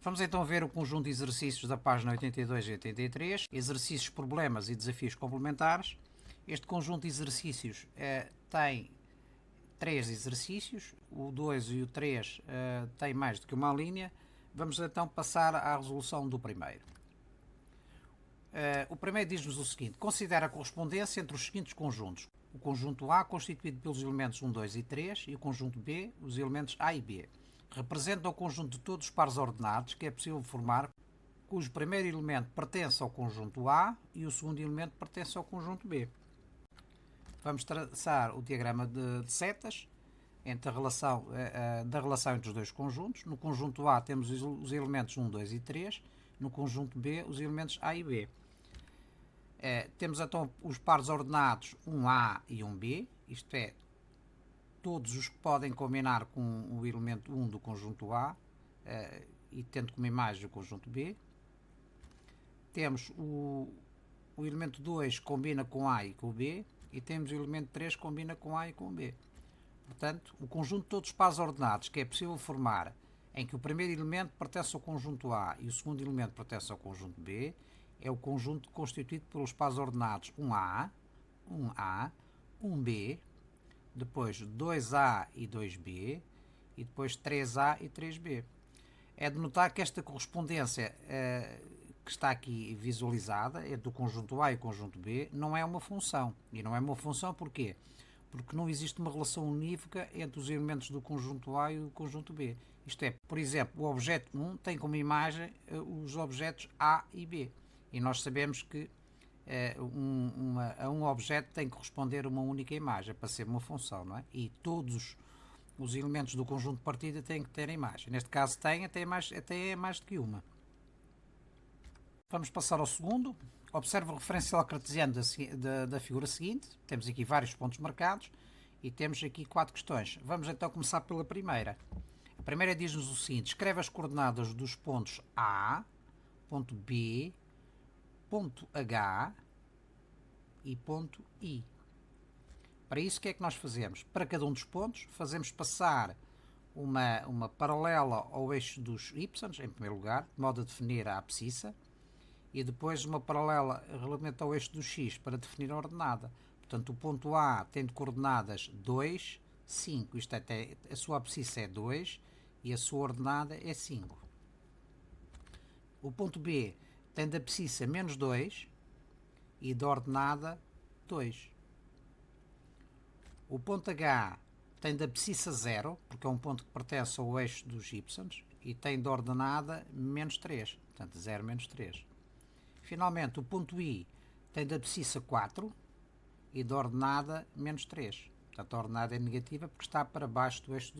Vamos então ver o conjunto de exercícios da página 82 e 83, exercícios, problemas e desafios complementares. Este conjunto de exercícios tem 3 exercícios, o 2 e o 3 têm mais do que uma linha. Vamos então passar à resolução do primeiro. O primeiro diz-nos o seguinte: considera a correspondência entre os seguintes conjuntos. O conjunto A constituído pelos elementos 1, 2 e 3 e o conjunto B, os elementos A e B. Representa o conjunto de todos os pares ordenados que é possível formar, cujo primeiro elemento pertence ao conjunto A e o segundo elemento pertence ao conjunto B. Vamos traçar o diagrama de setas entre da relação entre os dois conjuntos. No conjunto A temos os elementos 1, 2 e 3, no conjunto B os elementos A e B. Temos então os pares ordenados 1A e 1B, isto é, todos os que podem combinar com o elemento 1 do conjunto A e tendo como imagem o conjunto B. Temos o elemento 2 combina com A e com B e temos o elemento 3 combina com A e com B. Portanto, o conjunto de todos os pares ordenados que é possível formar em que o primeiro elemento pertence ao conjunto A e o segundo elemento pertence ao conjunto B é o conjunto constituído pelos pares ordenados 1A, 1B, depois 2A e 2B e depois 3A e 3B. É de notar que esta correspondência que está aqui visualizada entre o conjunto A e o conjunto B não é uma função. E não é uma função porquê? Porque não existe uma relação unívoca entre os elementos do conjunto A e do conjunto B. Isto é, por exemplo, o objeto 1 tem como imagem os objetos A e B. E nós sabemos que a um objeto tem que corresponder uma única imagem para ser uma função, não é? E todos os elementos do conjunto de partida têm que ter a imagem. Neste caso tem até mais do que uma. Vamos passar ao segundo. Observe o referencial cartesiano da figura seguinte. Temos aqui vários pontos marcados e temos aqui 4 questões. Vamos então começar pela primeira. A primeira diz-nos o seguinte: escreve as coordenadas dos pontos A, ponto B, ponto H e ponto I. Para isso, o que é que nós fazemos? Para cada um dos pontos, fazemos passar uma paralela ao eixo dos y, em primeiro lugar, de modo a definir a abscissa, e depois uma paralela relativamente ao eixo do x para definir a ordenada. Portanto, o ponto A tem de coordenadas 2, 5, isto é, a sua abscissa é 2 e a sua ordenada é 5. O ponto B tem de abscissa menos 2 e de ordenada 2. O ponto H tem de abscissa 0, porque é um ponto que pertence ao eixo dos y, e tem de ordenada menos 3, portanto 0 menos 3. Finalmente, o ponto I tem de abscissa 4 e de ordenada menos 3. Portanto, a ordenada é negativa porque está para baixo do eixo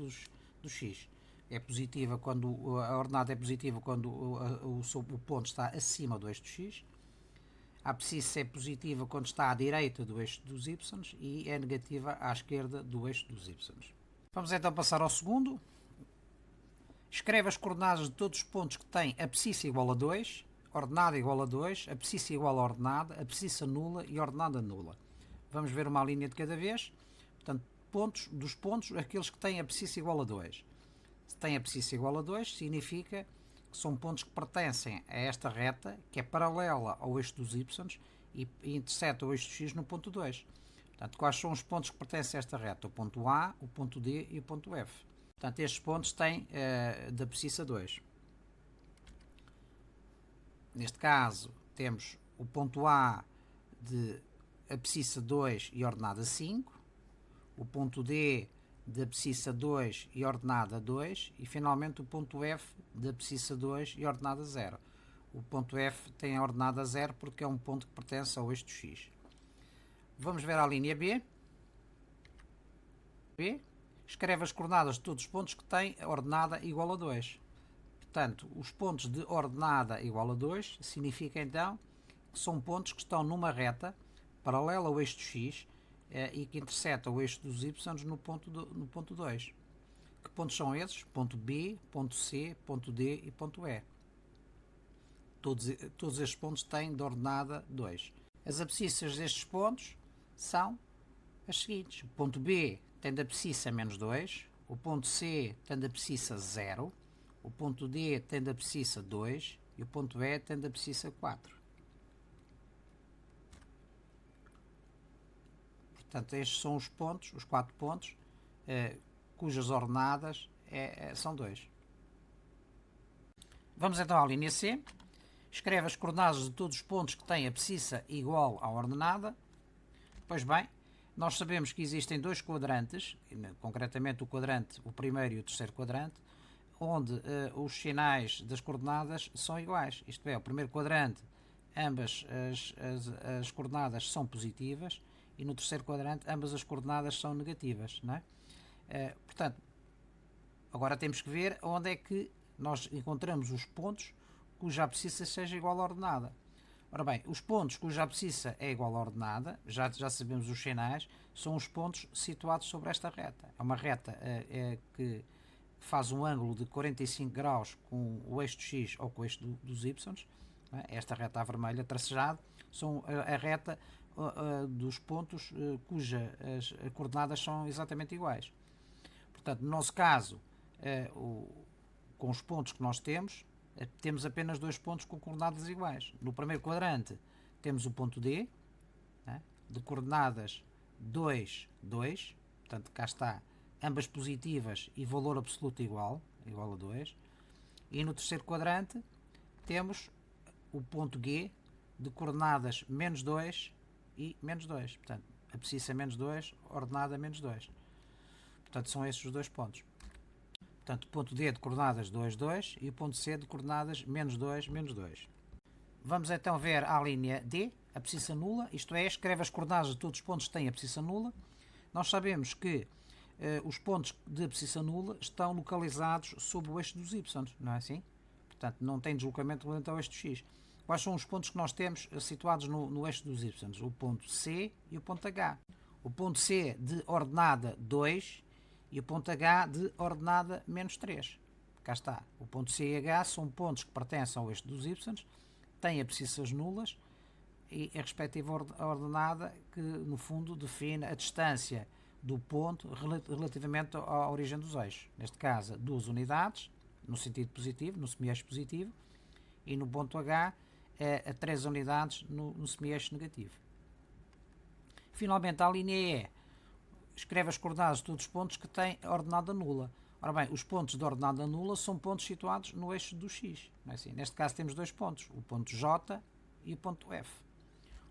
do x. É positiva quando a ordenada é positiva quando o ponto está acima do eixo do x. A abscissa é positiva quando está à direita do eixo dos y e é negativa à esquerda do eixo dos y. Vamos então passar ao segundo. Escreve as coordenadas de todos os pontos que têm abscissa igual a 2, ordenada igual a 2, abscissa igual a ordenada, abscissa nula e ordenada nula. Vamos ver uma linha de cada vez. Portanto, dos pontos, aqueles que têm abscissa igual a 2. Se tem abscissa igual a 2, significa que são pontos que pertencem a esta reta, que é paralela ao eixo dos y e interseta o eixo do x no ponto 2. Portanto, quais são os pontos que pertencem a esta reta? O ponto A, o ponto D e o ponto F. Portanto, estes pontos têm de abscissa 2. Neste caso, temos o ponto A de abscissa 2 e ordenada 5, o ponto D de abscissa 2 e ordenada 2 e finalmente o ponto F de abscissa 2 e ordenada 0. O ponto F tem a ordenada 0 porque é um ponto que pertence ao eixo do x. Vamos ver a linha B. Escreve as coordenadas de todos os pontos que têm a ordenada igual a 2. Portanto, os pontos de ordenada igual a 2 significa então que são pontos que estão numa reta paralela ao eixo do x e que interseta o eixo dos y no ponto 2. Que pontos são esses? Ponto B, ponto C, ponto D e ponto E. Todos estes pontos têm de ordenada 2. As abscissas destes pontos são as seguintes. O ponto B tem de abscissa menos 2, o ponto C tem de abscissa 0, o ponto D tem da abscissa 2 e o ponto E tem da abscissa 4. Portanto, estes são os pontos, os 4 pontos, cujas ordenadas são 2. Vamos então à linha C. Escreve as coordenadas de todos os pontos que têm abscissa igual à ordenada. Pois bem, nós sabemos que existem dois quadrantes, concretamente o primeiro e o terceiro quadrante, onde os sinais das coordenadas são iguais. Isto é, o primeiro quadrante, ambas as coordenadas são positivas, e no terceiro quadrante, ambas as coordenadas são negativas. Não é? Portanto, agora temos que ver onde é que nós encontramos os pontos cuja abscissa seja igual à ordenada. Ora bem, os pontos cuja abscissa é igual à ordenada, já sabemos os sinais, são os pontos situados sobre esta reta. É uma reta que faz um ângulo de 45 graus com o eixo do x ou com o eixo dos y. Esta reta vermelha tracejada são a reta dos pontos cujas coordenadas são exatamente iguais. Portanto, no nosso caso, com os pontos que nós temos apenas dois pontos com coordenadas iguais. No primeiro quadrante temos o ponto D, de coordenadas 2, 2, portanto cá está, ambas positivas e valor absoluto igual a 2. E no terceiro quadrante temos o ponto G, de coordenadas menos 2 e menos 2. Portanto, abscissa menos 2, ordenada menos 2. Portanto, são esses os dois pontos. Portanto, o ponto D de coordenadas 2, 2 e o ponto C de coordenadas menos 2, menos 2. Vamos então ver a linha D, abscissa nula, isto é, escreve as coordenadas de todos os pontos que têm abscissa nula. Nós sabemos que os pontos de abscissa nula estão localizados sob o eixo dos y, não é assim? Portanto, não tem deslocamento relativamente ao eixo do x. Quais são os pontos que nós temos situados no eixo dos y? O ponto C e o ponto H. O ponto C de ordenada 2 e o ponto H de ordenada menos 3. Cá está. O ponto C e H são pontos que pertencem ao eixo dos y, têm abscissas nulas e a respectiva ordenada que, no fundo, define a distância do ponto relativamente à origem dos eixos. Neste caso, 2 unidades, no sentido positivo, no semi-eixo positivo, e no ponto H, a 3 unidades no semi-eixo negativo. Finalmente, a linha E escreve as coordenadas de todos os pontos que têm ordenada nula. Ora bem, os pontos de ordenada nula são pontos situados no eixo do x. Não é assim? Neste caso temos dois pontos, o ponto J e o ponto F.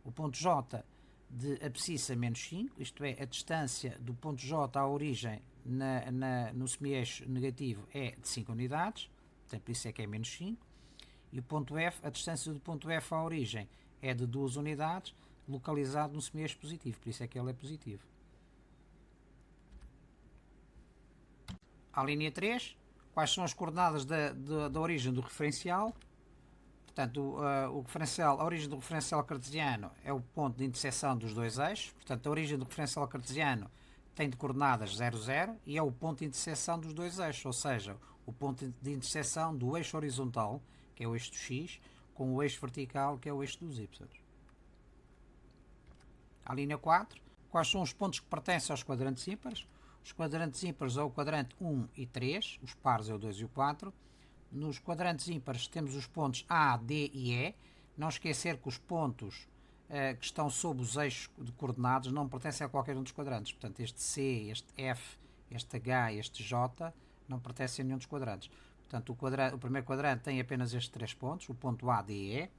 O ponto J de abscissa menos 5, isto é, a distância do ponto J à origem no semi-eixo negativo é de 5 unidades, portanto, por isso é que é menos 5. E o ponto F, a distância do ponto F à origem é de 2 unidades, localizado no semi-eixo positivo, por isso é que ele é positivo. A linha 3, quais são as coordenadas da origem do referencial? Portanto, a origem do referencial cartesiano é o ponto de interseção dos dois eixos. Portanto, a origem do referencial cartesiano tem de coordenadas 0, 0 e é o ponto de interseção dos dois eixos, ou seja, o ponto de interseção do eixo horizontal, que é o eixo do x, com o eixo vertical, que é o eixo dos y. A linha 4, quais são os pontos que pertencem aos quadrantes ímpares? Os quadrantes ímpares é o quadrante 1 e 3, os pares é o 2 e o 4. Nos quadrantes ímpares temos os pontos A, D e E. Não esquecer que os pontos que estão sob os eixos de coordenados não pertencem a qualquer um dos quadrantes. Portanto, este C, este F, este H e este J não pertencem a nenhum dos quadrantes. Portanto, o primeiro quadrante tem apenas estes três pontos, o ponto A, D e E,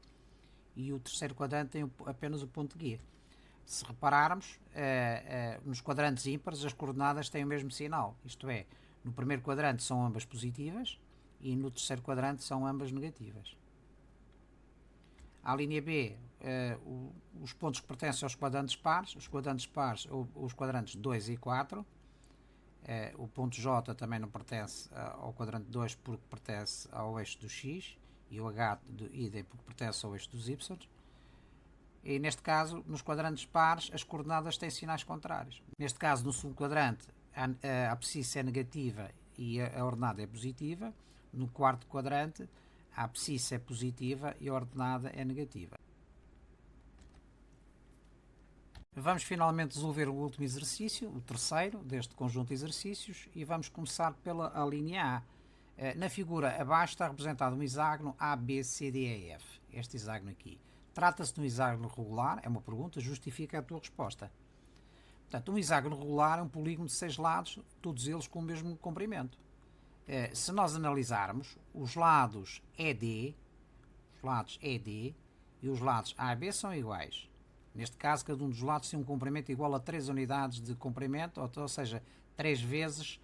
e o terceiro quadrante tem apenas o ponto G. Se repararmos, nos quadrantes ímpares as coordenadas têm o mesmo sinal, isto é, no primeiro quadrante são ambas positivas e no terceiro quadrante são ambas negativas. À linha B, os pontos que pertencem aos quadrantes pares, os quadrantes 2 e 4, o ponto J também não pertence ao quadrante 2 porque pertence ao eixo do x e o H de idem porque pertence ao eixo dos y. E neste caso, nos quadrantes pares, as coordenadas têm sinais contrários. Neste caso, no segundo quadrante, a abscissa é negativa e a ordenada é positiva. No quarto quadrante, a abscissa é positiva e a ordenada é negativa. Vamos finalmente resolver o último exercício, o terceiro deste conjunto de exercícios, e vamos começar pela linha A. Na figura abaixo está representado um hexágono A, B, C, D, E, F. Este hexágono aqui. Trata-se de um hexágono regular? É uma pergunta, justifica a tua resposta. Portanto, um hexágono regular é um polígono de 6 lados, todos eles com o mesmo comprimento. Se nós analisarmos, os lados ED e os lados AB são iguais. Neste caso, cada um dos lados tem um comprimento igual a 3 unidades de comprimento, ou seja, 3 vezes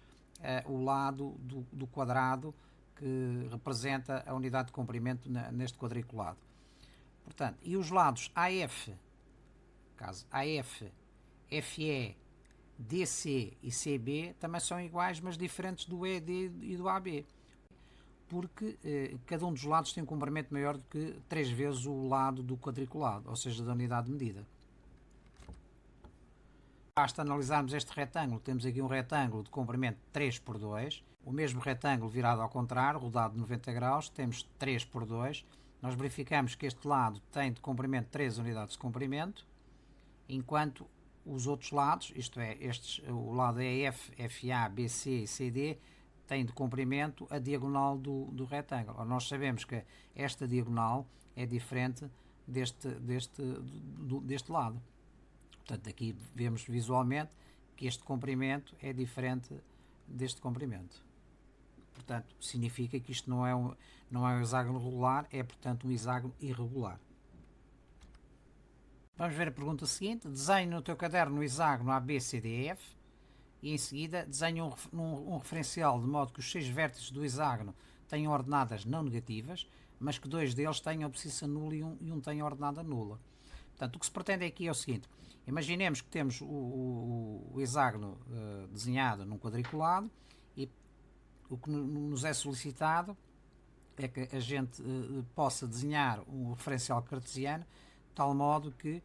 o lado do quadrado que representa a unidade de comprimento neste quadriculado. Portanto, e os lados AF, caso AF, FE, DC e CB também são iguais, mas diferentes do ED e do AB, porque cada um dos lados tem um comprimento maior do que 3 vezes o lado do quadriculado, ou seja, da unidade de medida. Basta analisarmos este retângulo. Temos aqui um retângulo de comprimento 3 por 2, o mesmo retângulo virado ao contrário, rodado de 90 graus, temos 3 por 2. Nós verificamos que este lado tem de comprimento 3 unidades de comprimento, enquanto os outros lados, isto é, o lado EF, FA, BC e CD, tem de comprimento a diagonal do retângulo. Ora, nós sabemos que esta diagonal é diferente deste lado. Portanto, aqui vemos visualmente que este comprimento é diferente deste comprimento. Portanto, significa que isto não é um hexágono regular, é, portanto, um hexágono irregular. Vamos ver a pergunta seguinte. Desenhe no teu caderno o hexágono ABCDEF e, em seguida, desenhe um referencial de modo que os 6 vértices do hexágono tenham ordenadas não negativas, mas que 2 deles tenham abscissa nula e um tenha ordenada nula. Portanto, o que se pretende aqui é o seguinte. Imaginemos que temos o hexágono desenhado num quadriculado e o que nos é solicitado é que a gente possa desenhar um referencial cartesiano de tal modo que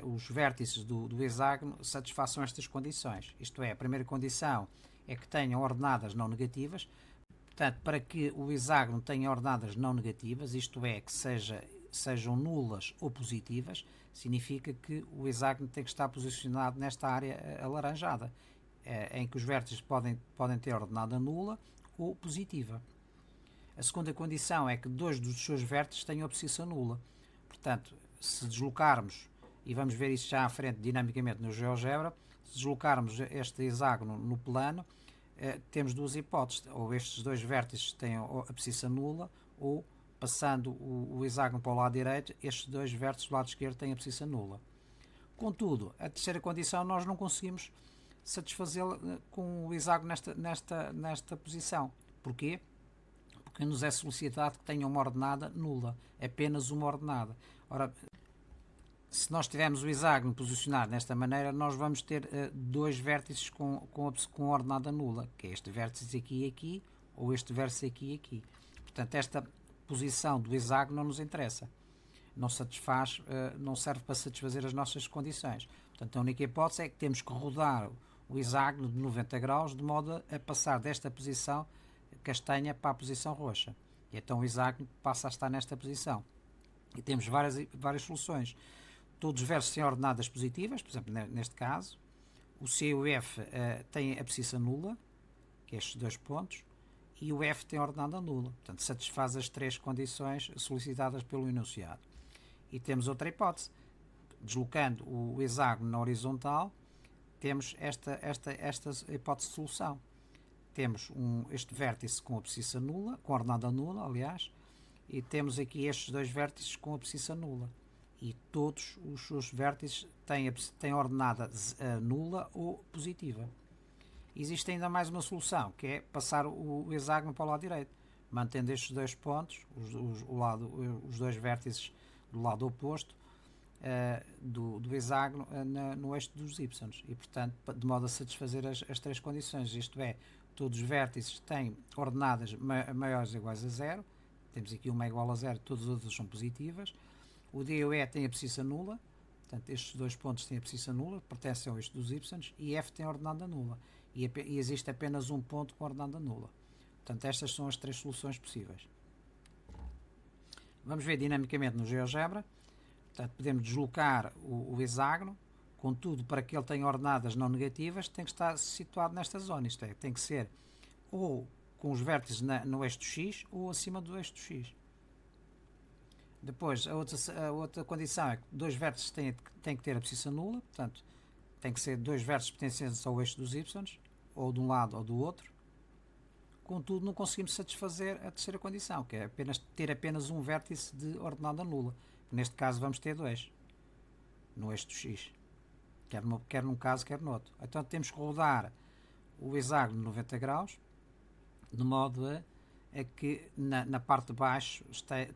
os vértices do hexágono satisfaçam estas condições. Isto é, a primeira condição é que tenham ordenadas não negativas. Portanto, para que o hexágono tenha ordenadas não negativas, isto é, que sejam nulas ou positivas, significa que o hexágono tem que estar posicionado nesta área alaranjada, em que os vértices podem ter ordenada nula ou positiva. A segunda condição é que 2 dos seus vértices tenham abscissa nula. Portanto, se deslocarmos, e vamos ver isso já à frente dinamicamente no GeoGebra, se deslocarmos este hexágono no plano, temos duas hipóteses. Ou estes 2 vértices têm abscissa nula, ou, passando o hexágono para o lado direito, estes 2 vértices do lado esquerdo têm abscissa nula. Contudo, a terceira condição nós não conseguimos satisfazê-la com o hexágono nesta posição. Porquê? Porque nos é solicitado que tenha uma ordenada nula, apenas uma ordenada. Ora, se nós tivermos o hexágono posicionado desta maneira, nós vamos ter 2 vértices com ordenada nula, que é este vértice aqui e aqui, ou este vértice aqui e aqui. Portanto, esta posição do hexágono não nos interessa. Não satisfaz, não serve para satisfazer as nossas condições. Portanto, a única hipótese é que temos que rodar o hexágono de 90 graus de modo a passar desta posição castanha para a posição roxa. E então o hexágono passa a estar nesta posição. E temos várias soluções. Todos os vértices têm ordenadas positivas, por exemplo, neste caso. O C e o F têm abscissa nula, que é estes 2 pontos, e o F tem ordenada nula. Portanto, satisfaz as 3 condições solicitadas pelo enunciado. E temos outra hipótese. Deslocando o hexágono na horizontal, temos esta hipótese de solução. Temos este vértice com abscissa nula, com ordenada nula, aliás, e temos aqui estes 2 vértices com abscissa nula. E todos os seus vértices têm ordenada nula ou positiva. Existe ainda mais uma solução, que é passar o hexágono para o lado direito, mantendo estes 2 pontos, os 2 vértices do lado oposto do hexágono no eixo dos y. E, portanto, de modo a satisfazer as 3 condições, isto é, todos os vértices têm ordenadas maiores ou iguais a 0, temos aqui uma igual a 0, todas as outras são positivas. O D e o E têm abscissa nula, portanto, estes 2 pontos têm abscissa nula, pertencem ao eixo dos y, e F tem ordenada nula. E existe apenas um ponto com ordenada nula. Portanto, estas são as 3 soluções possíveis. Vamos ver dinamicamente no GeoGebra. Portanto, podemos deslocar o hexágono, contudo, para que ele tenha ordenadas não negativas, tem que estar situado nesta zona. Isto é, tem que ser ou com os vértices no eixo do X ou acima do eixo do X. Depois, a outra condição é que dois vértices têm que ter abscissa nula, portanto, tem que ser dois vértices pertencentes ao eixo dos y, ou de um lado ou do outro. Contudo, não conseguimos satisfazer a terceira condição, que é ter apenas um vértice de ordenada nula. Neste caso, vamos ter dois no eixo do X, quer num caso, quer no outro. Então, temos que rodar o hexágono 90 graus, de modo a que na parte de baixo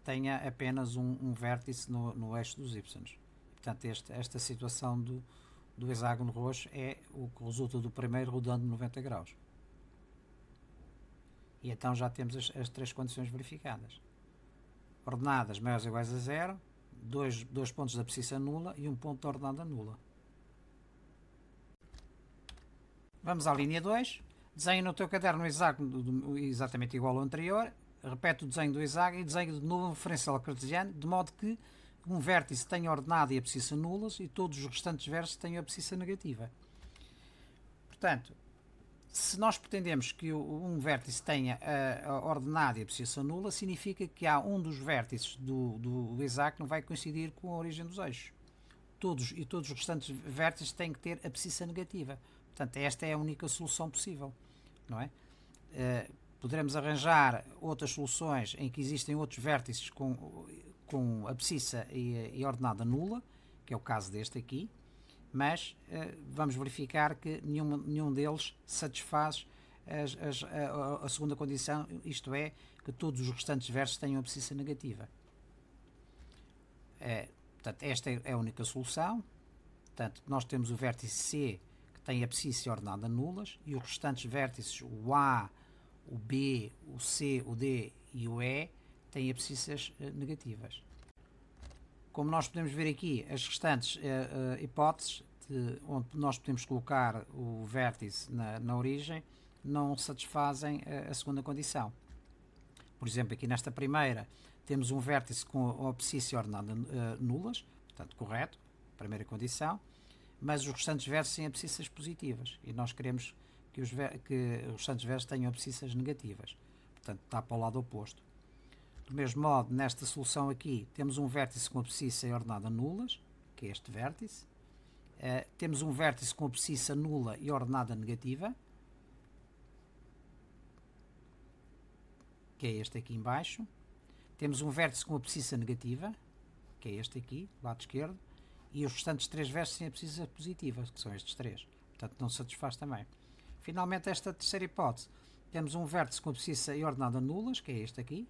tenha apenas um vértice no eixo dos y. Portanto, esta situação do hexágono roxo é o que resulta do primeiro rodando 90 graus. E então já temos as três condições verificadas. Ordenadas maiores ou iguais a zero, dois pontos de abscissa nula e um ponto de ordenada nula. Vamos à linha 2. Desenha no teu caderno um hexágono exatamente igual ao anterior. Repete o desenho do hexágono e desenha de novo um referencial cartesiano, de modo que um vértice tenha ordenada e abscissa nulas e todos os restantes vértices tenham abscissa negativa. Portanto, se nós pretendemos que um vértice tenha a ordenada e a abscissa nula, significa que há um dos vértices do hexágono vai coincidir com a origem dos eixos. Todos os restantes vértices têm que ter abscissa negativa. Portanto, esta é a única solução possível, não é? Poderemos arranjar outras soluções em que existem outros vértices com abscissa e ordenada nula, que é o caso deste aqui, mas vamos verificar que nenhum deles satisfaz a segunda condição, isto é, que todos os restantes vértices tenham abscissa negativa. Portanto, esta é a única solução. Portanto, nós temos o vértice C, que tem abscissa e ordenada nulas, e os restantes vértices, o A, o B, o C, o D e o E, têm abscissas negativas. Como nós podemos ver aqui, as restantes hipóteses, onde nós podemos colocar o vértice na origem, não satisfazem a segunda condição. Por exemplo, aqui nesta primeira, temos um vértice com abscissa e ordenada nulas, portanto, correto, primeira condição, mas os restantes vértices têm abscissas positivas, e nós queremos que os restantes vértices tenham abscissas negativas, portanto, está para o lado oposto. Do mesmo modo, nesta solução aqui, temos um vértice com abscissa e ordenada nulas, que é este vértice. Temos um vértice com abscissa nula e ordenada negativa, que é este aqui em baixo. Temos um vértice com abscissa negativa, que é este aqui, lado esquerdo, e os restantes três vértices têm abscissa positiva, que são estes três. Portanto, não satisfaz também. Finalmente, esta terceira hipótese, temos um vértice com abscissa e ordenada nulas, que é este aqui.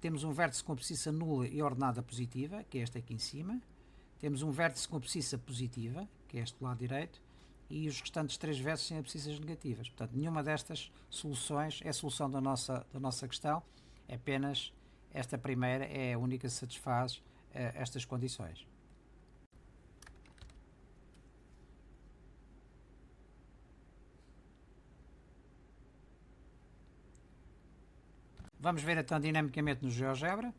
Temos um vértice com abscissa nula e ordenada positiva, que é este aqui em cima. Temos um vértice com abscissa positiva, que é este do lado direito, e os restantes três vértices têm abscissas negativas. Portanto, nenhuma destas soluções é a solução da nossa questão, apenas esta primeira é a única que satisfaz estas condições. Vamos ver então dinamicamente no GeoGebra.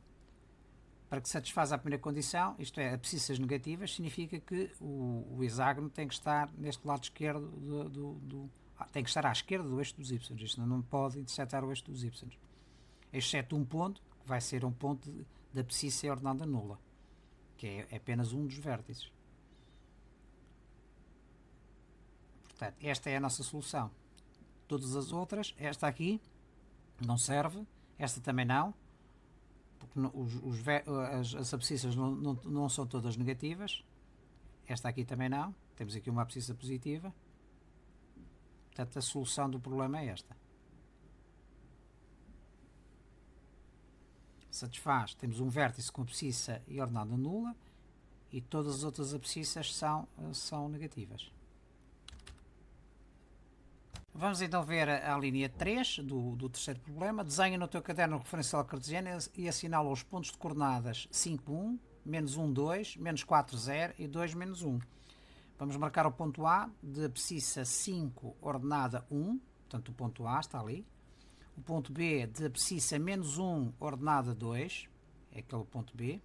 Para que satisfaça a primeira condição, isto é, abscissas negativas, significa que o hexágono tem que estar neste lado esquerdo tem que estar à esquerda do eixo dos y. Isto não pode intersetar o eixo dos y. Exceto um ponto, que vai ser um ponto de abscissa e ordenada nula, que é apenas um dos vértices. Portanto, esta é a nossa solução. Todas as outras, esta aqui, não serve, esta também não, porque as abscissas não são todas negativas. Esta aqui também não. Temos aqui uma abscissa positiva. Portanto, a solução do problema é esta. Satisfaz. Temos um vértice com abscissa e ordenada nula e todas as outras abscissas são negativas. Vamos então ver a linha 3 do terceiro problema. Desenha no teu caderno o referencial cartesiano e assinala os pontos de coordenadas 5, 1, menos 1, 2, menos 4, 0 e 2, menos 1. Vamos marcar o ponto A de abscissa 5, ordenada 1, portanto o ponto A está ali. O ponto B de abscissa menos 1, ordenada 2, é aquele ponto B.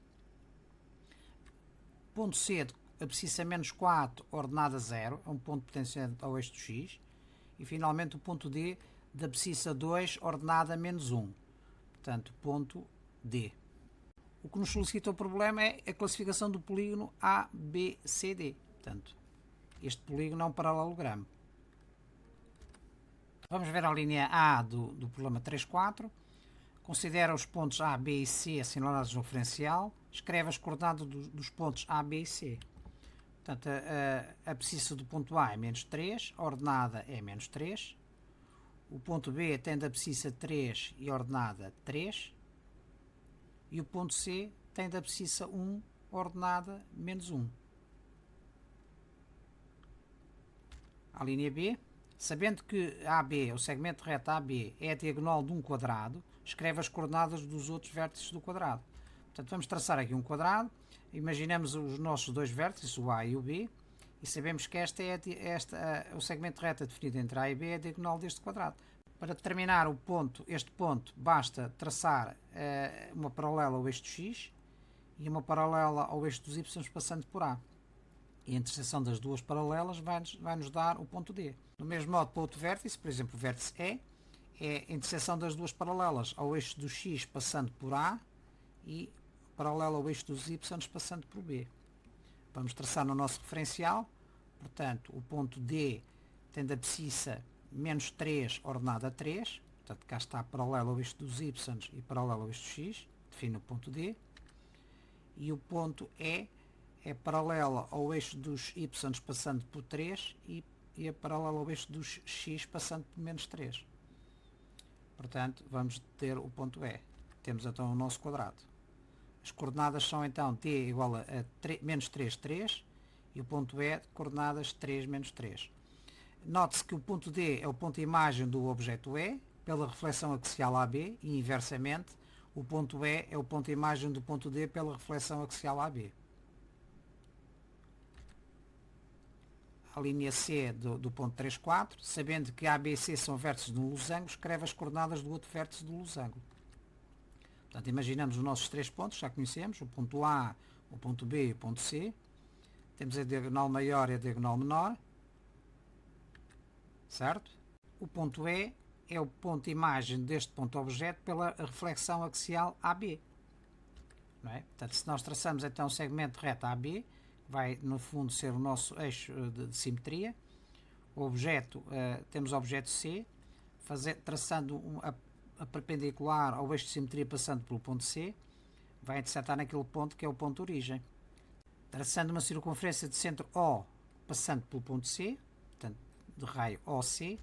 Ponto C de abscissa menos 4, ordenada 0, é um ponto pertencente ao eixo do X. E finalmente o ponto D da abscissa 2 ordenada menos 1. Portanto, ponto D. O que nos solicita o problema é a classificação do polígono ABCD. Portanto, este polígono é um paralelogramo. Vamos ver a linha A do problema 3.4. Considera os pontos A, B e C assinalados no referencial. Escreve as coordenadas dos pontos A, B e C. Portanto, a abscissa do ponto A é menos 3, a ordenada é menos 3. O ponto B tem da abscissa 3 e a ordenada 3. E o ponto C tem da abscissa 1, ordenada menos 1. A linha B. Sabendo que AB, o segmento reto AB, é a diagonal de um quadrado, escreve as coordenadas dos outros vértices do quadrado. Portanto, vamos traçar aqui um quadrado, imaginamos os nossos dois vértices, o A e o B, e sabemos que o segmento reto definido entre A e B é a diagonal deste quadrado. Para determinar este ponto, basta traçar uma paralela ao eixo X e uma paralela ao eixo dos Y passando por A. E a interseção das duas paralelas vai nos dar o ponto D. Do mesmo modo, para outro vértice, por exemplo, o vértice E, é a interseção das duas paralelas ao eixo do X passando por A e paralela ao eixo dos Y passando por B. Vamos traçar no nosso referencial. Portanto, o ponto D tem da abscissa menos 3 ordenada a 3. Portanto, cá está paralelo ao eixo dos Y e paralelo ao eixo do X. Define o ponto D. E o ponto E é paralela ao eixo dos Y passando por 3 e é paralela ao eixo dos X passando por menos 3. Portanto, vamos ter o ponto E. Temos então o nosso quadrado. As coordenadas são então t igual a menos 3, 3 e o ponto E de coordenadas 3, menos 3. Note-se que o ponto D é o ponto imagem do objeto E pela reflexão axial AB e inversamente o ponto E é o ponto imagem do ponto D pela reflexão axial AB. A linha C do ponto 3.4, sabendo que A, B e C são vértices de um losango, escreve as coordenadas do outro vértice do losango. Portanto, imaginamos os nossos três pontos, já conhecemos, o ponto A, o ponto B e o ponto C. Temos a diagonal maior e a diagonal menor. Certo? O ponto E é o ponto imagem deste ponto objeto pela reflexão axial AB. Não é? Portanto, se nós traçamos então o segmento reto AB, vai no fundo ser o nosso eixo de simetria. O objeto, temos o objeto C, traçando a perpendicular ao eixo de simetria passando pelo ponto C, vai interceptar naquele ponto que é o ponto origem. Traçando uma circunferência de centro O passando pelo ponto C, portanto de raio OC,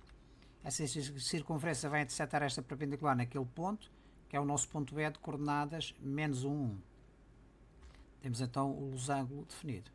essa circunferência vai interceptar esta perpendicular naquele ponto, que é o nosso ponto E de coordenadas menos 1, 1. Temos então o losango definido.